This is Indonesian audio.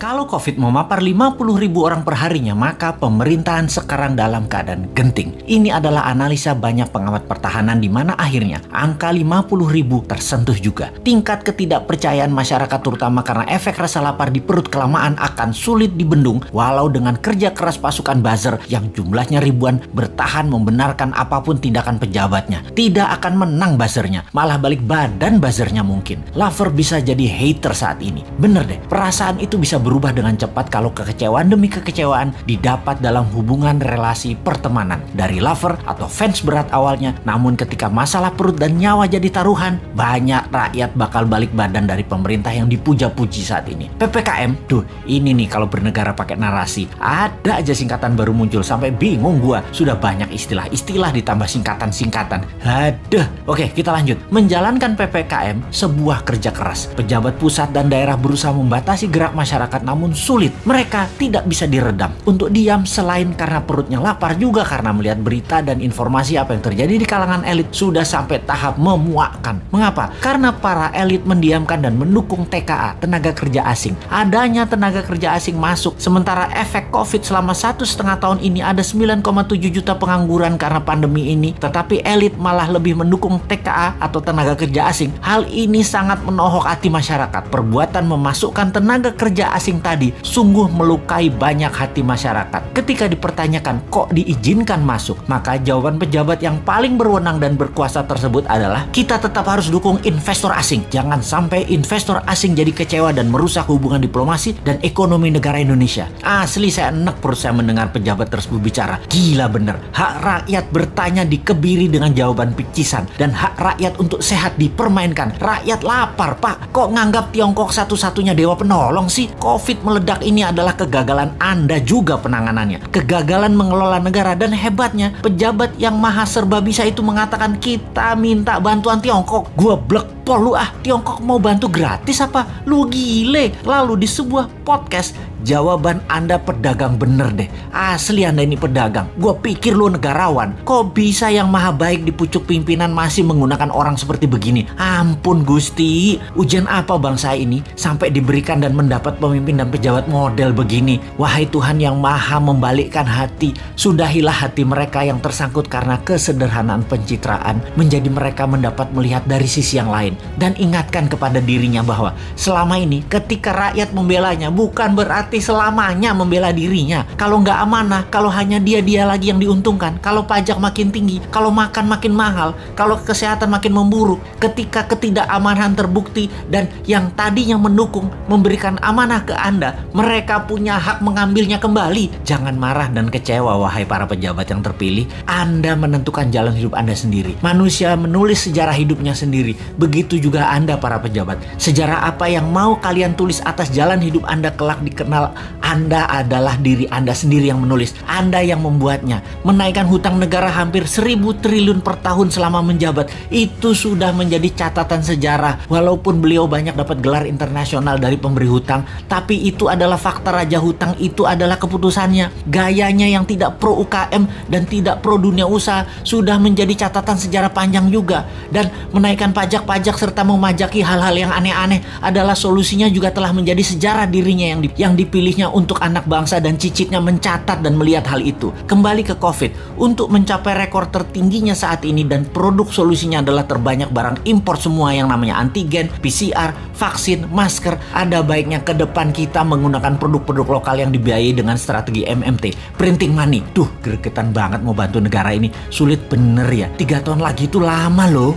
Kalau COVID memapar 50.000 orang per harinya, maka pemerintahan sekarang dalam keadaan genting. Ini adalah analisa banyak pengamat pertahanan di mana akhirnya angka 50.000 tersentuh juga. Tingkat ketidakpercayaan masyarakat terutama karena efek rasa lapar di perut kelamaan akan sulit dibendung walau dengan kerja keras pasukan buzzer yang jumlahnya ribuan bertahan membenarkan apapun tindakan pejabatnya. Tidak akan menang buzzernya, malah balik badan buzzernya mungkin. Lover bisa jadi hater saat ini. Bener deh, perasaan itu bisa berubah dengan cepat kalau kekecewaan demi kekecewaan didapat dalam hubungan relasi pertemanan. Dari lover atau fans berat awalnya, namun ketika masalah perut dan nyawa jadi taruhan, banyak rakyat bakal balik badan dari pemerintah yang dipuja-puji saat ini. PPKM, tuh ini nih kalau bernegara pakai narasi. Ada aja singkatan baru muncul sampai bingung gua. Sudah banyak istilah-istilah ditambah singkatan-singkatan. Aduh. Oke, kita lanjut. Menjalankan PPKM sebuah kerja keras. Pejabat pusat dan daerah berusaha membatasi gerak masyarakat namun sulit. Mereka tidak bisa diredam untuk diam selain karena perutnya lapar juga karena melihat berita dan informasi apa yang terjadi di kalangan elit sudah sampai tahap memuakkan. Mengapa? Karena para elit mendiamkan dan mendukung TKA, tenaga kerja asing. Adanya tenaga kerja asing masuk sementara efek COVID selama 1,5 tahun ini ada 9,7 juta pengangguran karena pandemi ini, tetapi elit malah lebih mendukung TKA atau tenaga kerja asing. Hal ini sangat menohok hati masyarakat. Perbuatan memasukkan tenaga kerja asing tadi sungguh melukai banyak hati masyarakat. Ketika dipertanyakan kok diizinkan masuk, maka jawaban pejabat yang paling berwenang dan berkuasa tersebut adalah kita tetap harus dukung investor asing. Jangan sampai investor asing jadi kecewa dan merusak hubungan diplomasi dan ekonomi negara Indonesia. Asli saya enek perut saya mendengar pejabat tersebut bicara. Gila bener. Hak rakyat bertanya dikebiri dengan jawaban picisan dan hak rakyat untuk sehat dipermainkan. Rakyat lapar, Pak. Kok nganggap Tiongkok satu-satunya dewa penolong sih? COVID meledak ini adalah kegagalan Anda juga penanganannya. Kegagalan mengelola negara dan hebatnya pejabat yang maha serba bisa itu mengatakan kita minta bantuan Tiongkok. Gua blek pol lu ah. Tiongkok mau bantu gratis apa? Lu gile. Lalu di sebuah podcast jawaban Anda pedagang bener deh. Asli Anda ini pedagang. Gua pikir lu negarawan. Kok bisa yang maha baik di pucuk pimpinan masih menggunakan orang seperti begini? Ampun Gusti. Ujian apa bangsa ini sampai diberikan dan mendapat pemimpin dan pejabat model begini? Wahai Tuhan yang maha membalikkan hati, sudahilah hati mereka yang tersangkut karena kesederhanaan pencitraan menjadi mereka mendapat melihat dari sisi yang lain. Dan ingatkan kepada dirinya bahwa selama ini ketika rakyat membelanya bukan berarti selamanya membela dirinya. Kalau nggak amanah, kalau hanya dia lagi yang diuntungkan, kalau pajak makin tinggi, kalau makan makin mahal, kalau kesehatan makin memburuk, ketika ketidakamanan terbukti dan yang tadinya mendukung memberikan amanah ke Anda, mereka punya hak mengambilnya kembali. Jangan marah dan kecewa wahai para pejabat yang terpilih. Anda menentukan jalan hidup Anda sendiri. Manusia menulis sejarah hidupnya sendiri. Begitu juga Anda para pejabat. Sejarah apa yang mau kalian tulis atas jalan hidup Anda kelak dikenal, Anda adalah diri Anda sendiri yang menulis. Anda yang membuatnya. Menaikkan hutang negara hampir 1.000 triliun per tahun selama menjabat. Itu sudah menjadi catatan sejarah. Walaupun beliau banyak dapat gelar internasional dari pemberi hutang, tapi itu adalah fakta raja hutang, itu adalah keputusannya. Gayanya yang tidak pro UKM dan tidak pro dunia usaha sudah menjadi catatan sejarah panjang juga. Dan menaikkan pajak-pajak serta memajaki hal-hal yang aneh-aneh adalah solusinya juga telah menjadi sejarah dirinya yang dipilihnya untuk anak bangsa dan cicitnya mencatat dan melihat hal itu. Kembali ke COVID, untuk mencapai rekor tertingginya saat ini dan produk solusinya adalah terbanyak barang impor semua yang namanya antigen, PCR, vaksin, masker. Ada baiknya ke depan kita menggunakan produk-produk lokal yang dibiayai dengan strategi MMT, printing money. Duh, gregetan banget mau bantu negara ini. Sulit bener ya. 3 tahun lagi itu lama loh.